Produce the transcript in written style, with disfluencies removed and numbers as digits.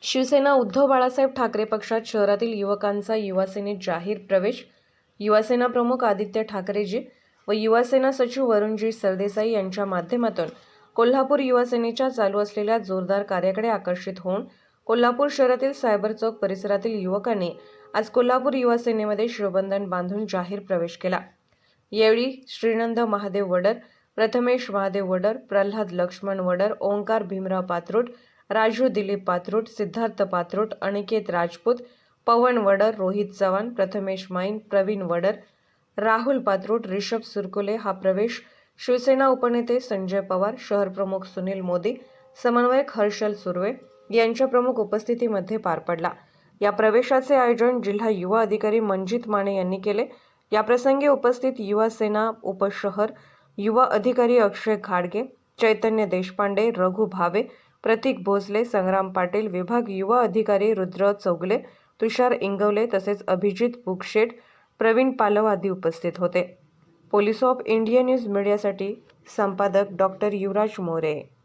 शिवसेना उद्धव बाळासाहेब ठाकरे पक्षात शहरातील युवकांचा युवासेनेत जाहीर प्रवेश. युवासेना प्रमुख आदित्य ठाकरेजी व युवासेना सचिव वरुणजी सरदेसाई यांच्या माध्यमातून कोल्हापूर युवासेनेच्या चालू असलेल्या जोरदार कार्याकडे आकर्षित होऊन कोल्हापूर शहरातील सायबर चौक परिसरातील युवकांनी आज कोल्हापूर युवासेनेमध्ये शिवबंधन बांधून जाहीर प्रवेश केला. यावेळी श्रीनंद महादेव वडर, प्रथमेश महादेव वडर, प्रल्हाद लक्ष्मण वडर, ओंकार भीमराव पात्रोट, राजू दिलीप पात्रोट, सिद्धार्थ पात्रोट, अनिकेत राजपूत, पवन वडर, रोहित चव्हाण, प्रथमेश माईन, प्रवीण वडर, राहुल पात्रोट, रिषभ सुरकुले हा प्रवेश शिवसेना उपनेते संजय पवार, शहर प्रमुख सुनील मोदी, समन्वयक हर्षल सुर्वे यांच्या प्रमुख उपस्थितीमध्ये पार पडला. या प्रवेशाचे आयोजन जिल्हा युवा अधिकारी मंजित माने यांनी केले. याप्रसंगी उपस्थित युवा सेना उपशहर युवा अधिकारी अक्षय घाडगे, चैतन्य देशपांडे, रघु भावे, प्रतीक भोसले, संग्राम पाटील, विभाग युवा अधिकारी रुद्र चौगले, तुषार इंगवले तसेच अभिजित बुकशेट, प्रवीण पालव आदी उपस्थित होते. पोलीस ऑफ इंडिया न्यूज मीडियासाठी संपादक डॉ. युवराज मोरे.